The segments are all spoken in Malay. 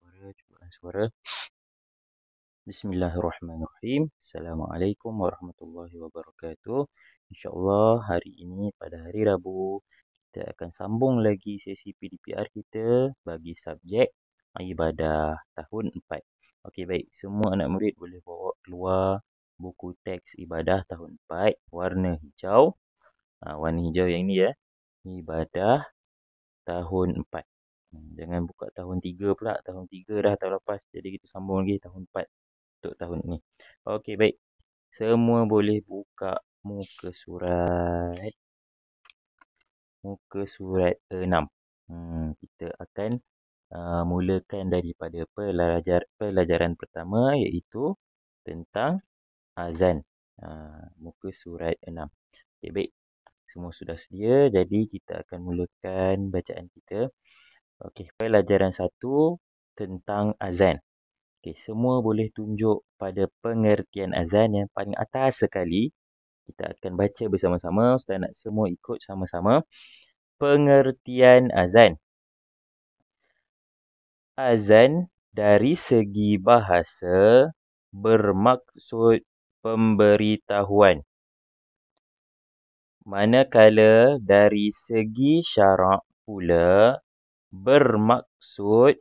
Cubaan suara. Bismillahirrahmanirrahim. Assalamualaikum warahmatullahi wabarakatuh. InsyaAllah hari ini pada hari Rabu, kita akan sambung lagi sesi PDPR kita bagi subjek ibadah tahun 4. Okey, baik. Semua anak murid boleh bawa keluar buku teks ibadah tahun 4 warna hijau. Warna hijau yang ni ya. Ibadah tahun 4. Jangan buka tahun 3 pula. Tahun 3 dah tahun lepas. Jadi kita sambung lagi tahun 4 untuk tahun ini. Okey, baik. Semua boleh buka muka surat 6. Kita akan mulakan daripada pelajaran pertama, iaitu tentang azan. Muka surat 6. Okey, baik. Semua sudah sedia, jadi kita akan mulakan bacaan kita. Okey, pelajaran 1 tentang azan. Okey, semua boleh tunjuk pada pengertian azan yang paling atas sekali. Kita akan baca bersama-sama. Ustaz nak semua ikut sama-sama. Pengertian azan. Azan dari segi bahasa bermaksud pemberitahuan. Manakala dari segi syarak pula bermaksud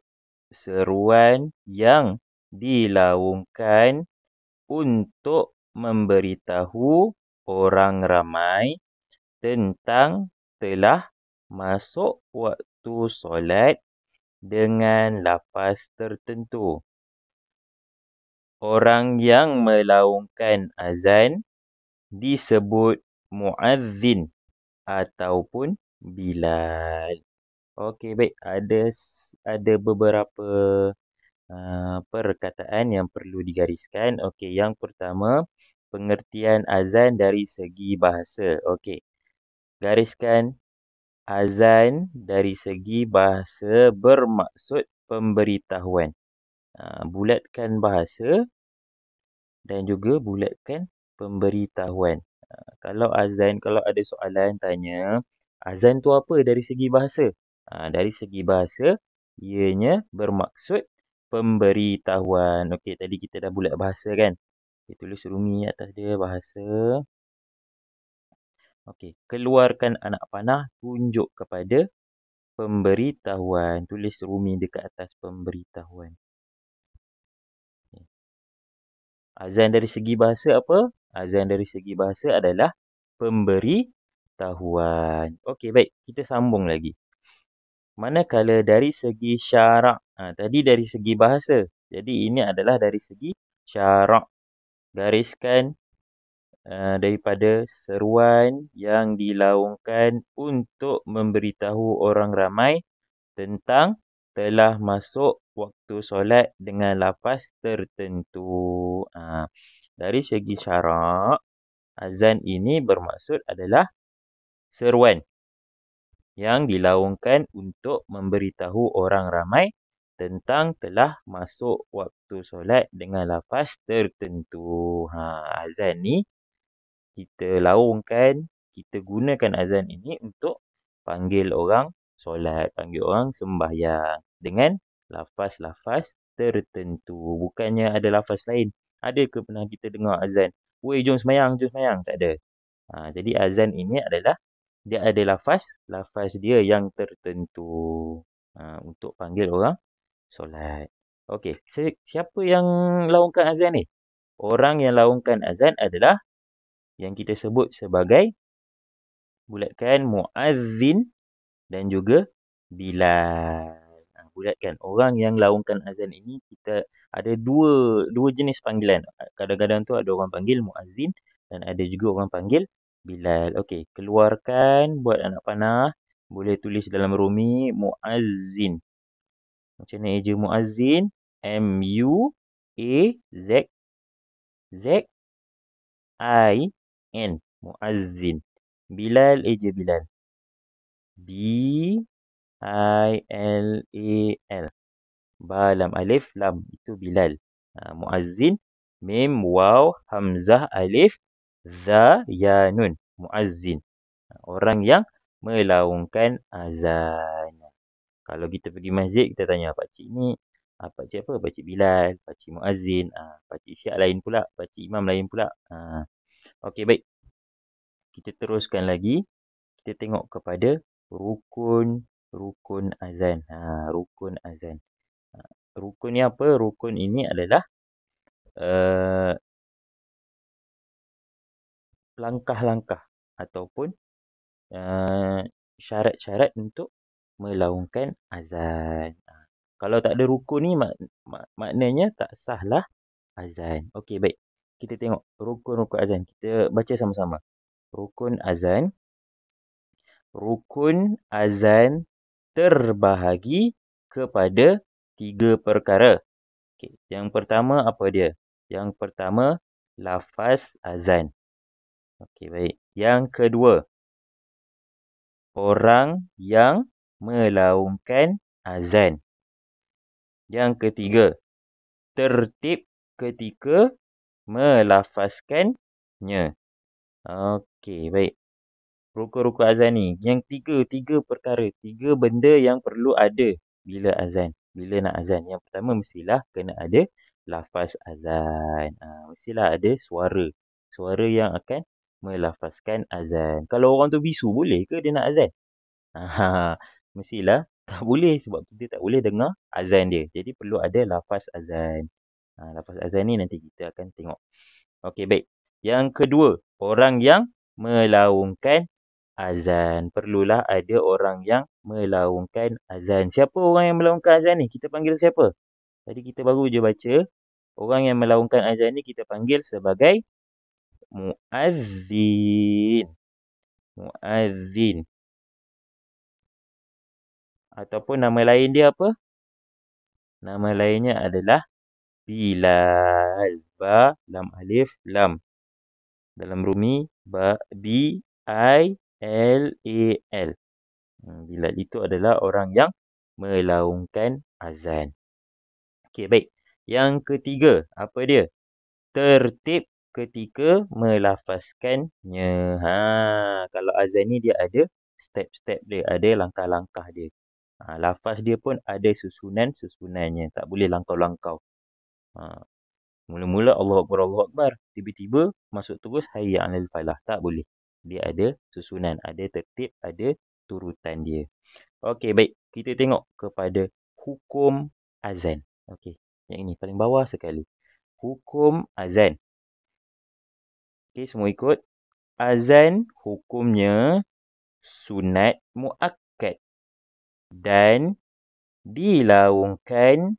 seruan yang dilaungkan untuk memberitahu orang ramai tentang telah masuk waktu solat dengan lafaz tertentu. Orang yang melaungkan azan disebut muazzin ataupun Bilal. Okey, baik. Ada beberapa perkataan yang perlu digariskan. Okey, yang pertama, pengertian azan dari segi bahasa. Okey. Gariskan azan dari segi bahasa bermaksud pemberitahuan. Bulatkan bahasa dan juga bulatkan pemberitahuan. Kalau ada soalan tanya, azan tu apa dari segi bahasa? Dari segi bahasa, ianya bermaksud pemberitahuan. Okey, tadi kita dah bulat bahasa kan? Kita tulis rumi atas dia, bahasa. Okey, keluarkan anak panah, tunjuk kepada pemberitahuan. Tulis rumi dekat atas pemberitahuan. Azan dari segi bahasa apa? Azan dari segi bahasa adalah pemberitahuan. Okey, baik. Kita sambung lagi. Manakala dari segi syarak. Tadi dari segi bahasa. Jadi ini adalah dari segi syarak. Gariskan daripada seruan yang dilaungkan untuk memberitahu orang ramai tentang telah masuk waktu solat dengan lafaz tertentu. Dari segi syarak, azan ini bermaksud adalah seruan yang dilaungkan untuk memberitahu orang ramai tentang telah masuk waktu solat dengan lafaz tertentu. Azan ni kita laungkan, kita gunakan azan ini untuk panggil orang solat, panggil orang sembahyang dengan lafaz-lafaz tertentu. Bukannya ada lafaz lain. Ada ke pernah kita dengar azan? Weh, jom sembahyang, jom sembahyang. Tak ada. Jadi azan ini adalah dia ada lafaz dia yang tertentu untuk panggil orang solat. Okey, siapa yang laungkan azan ni? Orang yang laungkan azan adalah yang kita sebut sebagai, bulatkan, muazzin dan juga Bilal. Bulatkan. Orang yang laungkan azan ini, kita ada dua jenis panggilan. Kadang-kadang tu ada orang panggil muazzin dan ada juga orang panggil Bilal. Okey, keluarkan, buat anak panah. Boleh tulis dalam rumi muazzin. Macam mana eja muazzin? M-U-A-Z-Z-I-N. Muazzin. Bilal eja Bilal. B-I-L-A-L. Ba lam alif lam. Itu Bilal. Muazzin. Mim, waw, hamzah, alif, za, ya, nun. Muazzin. Orang yang melaungkan azan. Kalau kita pergi masjid, kita tanya, pakcik ni Pakcik apa? Pakcik Bilal, pakcik Muazzin, pakcik Syiah lain pula, pakcik Imam lain pula. Okey, baik. Kita teruskan lagi. Kita tengok kepada rukun azan. Rukun azan. Rukun ni apa? Rukun ini adalah langkah-langkah ataupun syarat-syarat untuk melaungkan azan. Kalau tak ada rukun ni maknanya tak sahlah azan. Okey, baik. Kita tengok rukun-rukun azan. Kita baca sama-sama. Rukun azan. Rukun azan terbahagi kepada 3 perkara. Okay. Yang pertama apa dia? Yang pertama, lafaz azan. Okey, baik. Yang kedua, orang yang melaungkan azan. Yang ketiga, tertib ketika melafazkannya. Okey, baik. Rukun-rukun azan ni, yang tiga perkara, 3 benda yang perlu ada bila azan. Bila nak azan. Yang pertama mestilah kena ada lafaz azan. Mestilah ada suara. Suara yang akan melafazkan azan. Kalau orang tu bisu, boleh ke dia nak azan? Mestilah tak boleh sebab kita tak boleh dengar azan dia. Jadi perlu ada lafaz azan. Lafaz azan ni nanti kita akan tengok. Okey, baik. Yang kedua, orang yang melaungkan azan. Perlulah ada orang yang melaungkan azan. Siapa orang yang melaungkan azan ni? Kita panggil siapa? Tadi kita baru je baca. Orang yang melaungkan azan ni kita panggil sebagai muazzin. Muazzin. Ataupun nama lain dia apa? Nama lainnya adalah Bilal. Ba, lam alif, lam. Dalam Rumi, B-I-L-A-L. Bilal itu adalah orang yang melaungkan azan. Okey, baik. Yang ketiga, apa dia? Tertib ketika melafazkannya. Kalau azan ni dia ada step-step dia, ada langkah-langkah dia. Lafaz dia pun ada susunan-susunannya. Tak boleh langkau-langkau. Mula-mula Allahu Akbar, Allahu Akbar. Tiba-tiba masuk terus hayya 'alal falah. Tak boleh. Dia ada susunan, ada tertib, ada turutan dia. Okey, baik. Kita tengok kepada hukum azan. Okey, yang ini paling bawah sekali. Hukum azan. Okey, semua ikut. Azan hukumnya sunat muakkad dan dilaungkan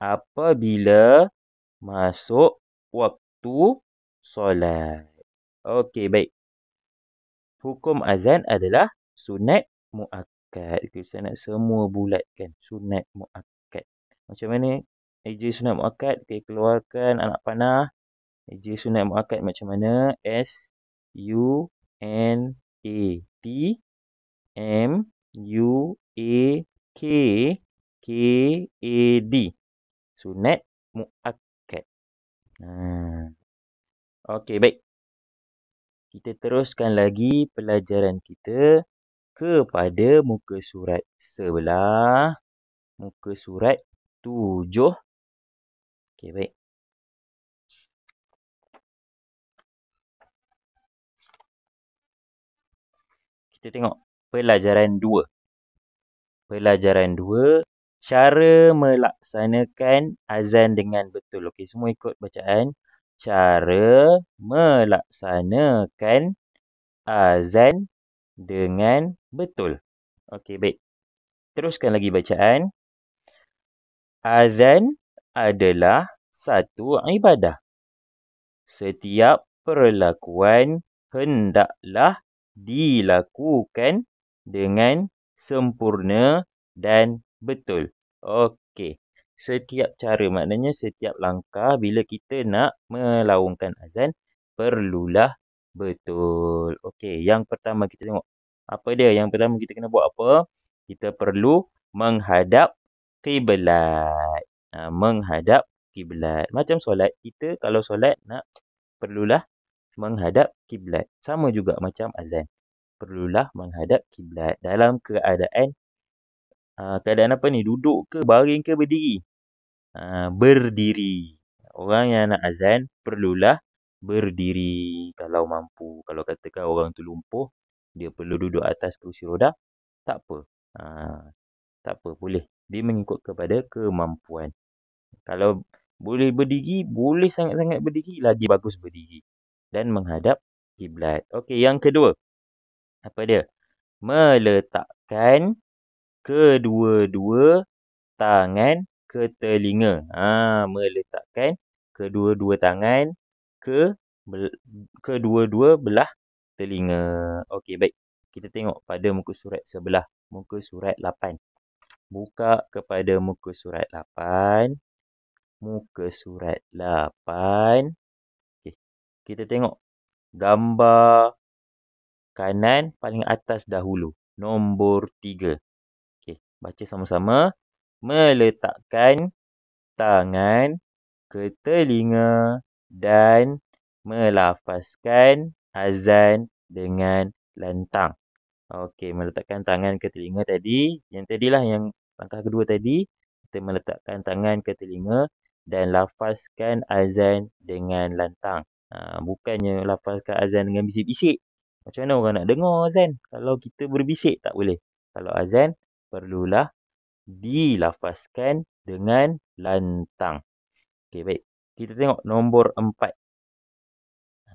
apabila masuk waktu solat. Okey, baik. Hukum azan adalah sunat muakkad. Kita nak semua bulatkan. Sunat muakkad. Macam mana eja sunat muakkad? Kita keluarkan anak panah. Eja sunat muakkad macam mana? S-U-N-A-T-M-U-A-K-K-A-D. Sunat muakkad. Okey, baik. Kita teruskan lagi pelajaran kita kepada muka surat sebelah. Muka surat 7. Okey, baik. Kita tengok pelajaran 2. Pelajaran 2, cara melaksanakan azan dengan betul. Okey, semua ikut bacaan. Cara melaksanakan azan dengan betul. Okey, baik. Teruskan lagi bacaan. Azan adalah satu ibadah. Setiap perlakuan hendaklah dilakukan dengan sempurna dan betul. Okey. Setiap cara, maknanya setiap langkah bila kita nak melaungkan azan, perlulah betul. Okey, yang pertama kita tengok. Apa dia? Yang pertama kita kena buat apa? Kita perlu menghadap kiblat. Menghadap kiblat. Macam solat, kita kalau solat nak perlulah menghadap kiblat. Sama juga macam azan. Perlulah menghadap kiblat. Dalam keadaan apa ni? Duduk ke, baring ke, berdiri? berdiri. Orang yang nak azan perlulah berdiri kalau mampu. Kalau katakan orang tu lumpuh, dia perlu duduk atas kerusi roda, tak apa. Tak apa, boleh. Dia mengikut kepada kemampuan. Kalau boleh berdiri, boleh sangat-sangat berdiri, lagi bagus berdiri. Dan menghadap kiblat. Okey, yang kedua. Apa dia? Meletakkan kedua-dua tangan ke telinga. Meletakkan kedua-dua tangan ke kedua-dua belah telinga. Okey, baik. Kita tengok pada muka surat sebelah. Muka surat 8. Buka kepada muka surat 8. Muka surat 8. Okey. Kita tengok gambar kanan paling atas dahulu. Nombor 3. Okey, baca sama-sama. Meletakkan tangan ke telinga dan melafazkan azan dengan lantang. Okey, meletakkan tangan ke telinga tadi. Yang tadilah yang langkah kedua tadi. Kita meletakkan tangan ke telinga dan lafazkan azan dengan lantang. Bukannya lafazkan azan dengan bisik-bisik. Macam mana orang nak dengar azan? Kalau kita berbisik, tak boleh. Kalau azan, perlulah dilafazkan dengan lantang. Okey, baik. Kita tengok nombor 4.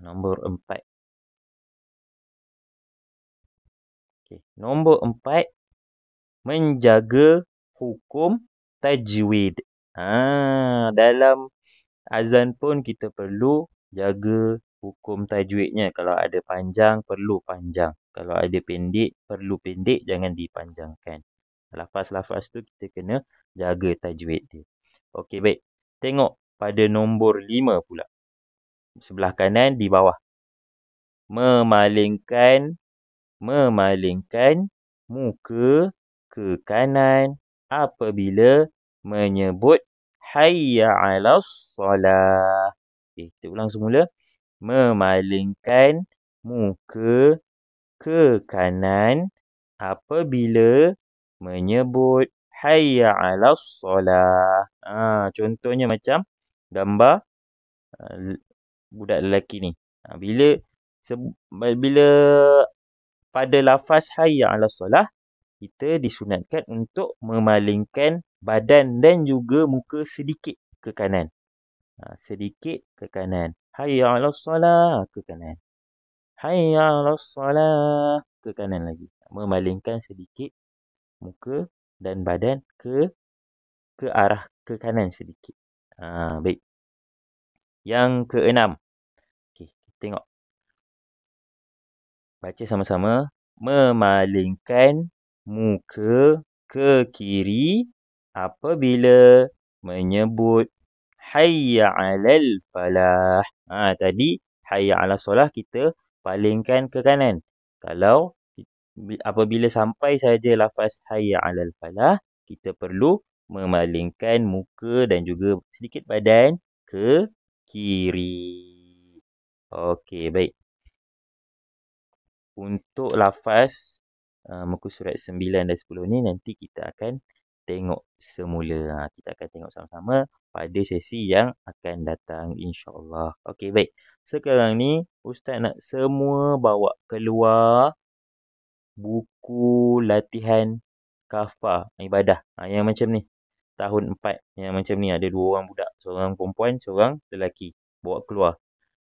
Nombor 4. Okey, nombor 4. Menjaga hukum tajwid. Dalam azan pun kita perlu jaga hukum tajwidnya. Kalau ada panjang, perlu panjang. Kalau ada pendek, perlu pendek, jangan dipanjangkan. Lafaz-lafaz tu kita kena jaga tajwid dia. Okey, baik. Tengok pada nombor 5 pula. Sebelah kanan di bawah. Memalingkan muka ke kanan apabila menyebut hayya 'alas solah. Okey, kita ulang semula. Memalingkan muka ke kanan apabila menyebut hayya 'alas solah. Contohnya macam gambar budak lelaki ni. Bila pada lafaz hayya 'alas solah, kita disunatkan untuk memalingkan badan dan juga muka sedikit ke kanan. Sedikit ke kanan. Hayya 'alas solah ke kanan. Hayya 'alas solah ke kanan lagi. Memalingkan sedikit muka dan badan ke arah ke kanan sedikit. Baik. Yang keenam. Okey, kita tengok. Baca sama-sama. Memalingkan muka ke kiri apabila menyebut hayya 'alal falah. Tadi hayya 'alas solah kita palingkan ke kanan. Kalau apabila sampai saja lafaz hayya 'alal falah, kita perlu memalingkan muka dan juga sedikit badan ke kiri. Okey, baik. Untuk lafaz muka surat 9 dan 10 ni nanti kita akan tengok semula. Kita akan tengok sama-sama pada sesi yang akan datang, insya-Allah. Okey, baik. Sekarang ni Ustaz nak semua bawa keluar buku latihan kafah ibadah. Yang macam ni. Tahun 4 yang macam ni, ada 2 orang budak, seorang perempuan, seorang lelaki. Bawa keluar.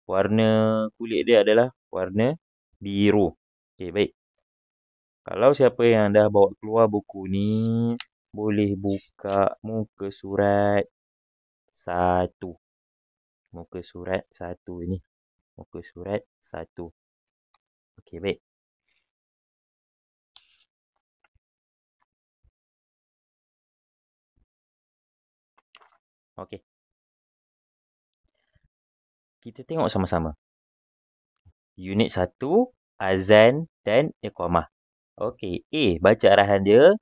Warna kulit dia adalah warna biru. Okey, baik. Kalau siapa yang dah bawa keluar buku ni, boleh buka muka surat 1. Muka surat 1 ni. Muka surat 1. Okey, baik. Okey. Kita tengok sama-sama. Unit 1, azan dan iqamah. Okey, baca arahan dia.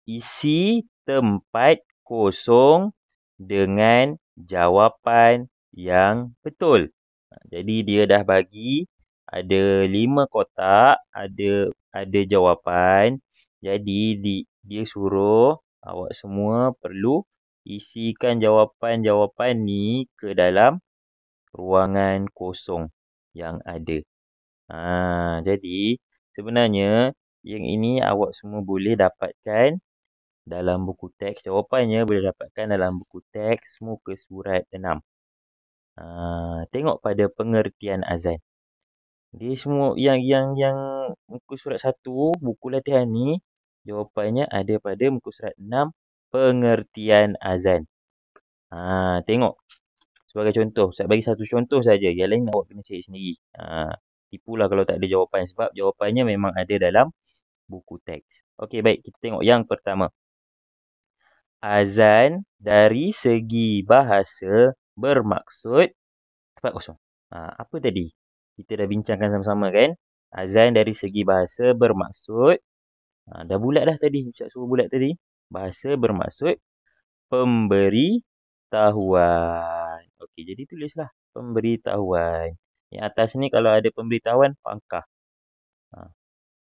Isi tempat kosong dengan jawapan yang betul. Jadi dia dah bagi ada 5 kotak, ada jawapan. Jadi dia suruh awak semua perlu isikan jawapan-jawapan ni ke dalam ruangan kosong yang ada. Jadi, sebenarnya yang ini awak semua boleh dapatkan dalam buku teks. Jawapannya boleh dapatkan dalam buku teks muka surat 6. Tengok pada pengertian azan. Dia semua yang muka surat 1, buku latihan ni, jawapannya ada pada muka surat 6, pengertian azan. Tengok. Sebagai contoh, saya bagi satu contoh saja. Yang lain awak kena cari sendiri. Tipulah kalau tak ada jawapan sebab jawapannya memang ada dalam buku teks. Okey, baik. Kita tengok yang pertama. Azan dari segi bahasa bermaksud tempat kosong. Apa tadi? Kita dah bincangkan sama-sama kan? Azan dari segi bahasa bermaksud. Dah bulat dah tadi. Ustaz suruh bulat tadi. Bahasa bermaksud pemberitahuan. Okey, jadi tulislah pemberitahuan. Yang atas ni kalau ada pemberitahuan, pangkah.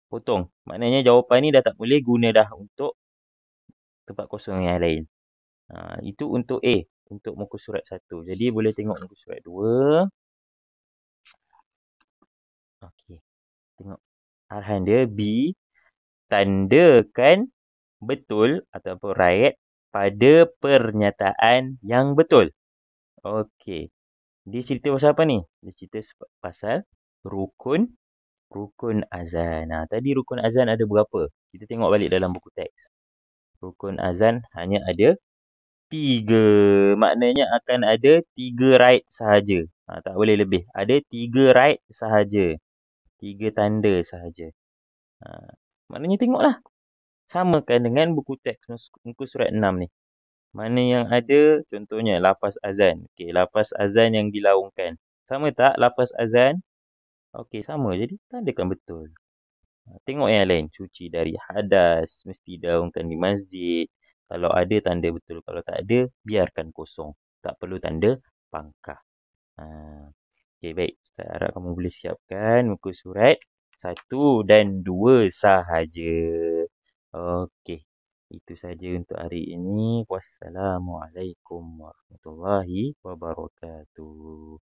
Potong. Maknanya jawapan ni dah tak boleh guna dah untuk tempat kosong yang lain. Itu untuk A. Untuk muka surat 1. Jadi boleh tengok muka surat 2. Okey. Tengok arahan dia. B. Tandakan betul ataupun right pada pernyataan yang betul. Okey. Dia cerita pasal apa ni? Dia cerita pasal rukun azan. Tadi rukun azan ada berapa? Kita tengok balik dalam buku teks. Rukun azan hanya ada 3. Maknanya akan ada 3 right sahaja. Tak boleh lebih. Ada 3 right sahaja. 3 tanda sahaja. Maknanya tengoklah. Samakan dengan buku teks muka surat 6 ni. Mana yang ada contohnya lafaz azan. Okey, lafaz azan yang dilaungkan. Sama tak lafaz azan? Okey, sama. Jadi tandakan betul. Tengok yang lain. Suci dari hadas. Mesti dilaungkan di masjid. Kalau ada, tanda betul. Kalau tak ada, biarkan kosong. Tak perlu tanda pangkah. Okey, baik. Saya harap kamu boleh siapkan muka surat 1 dan 2 sahaja. Okey. Itu saja untuk hari ini. Wassalamualaikum warahmatullahi wabarakatuh.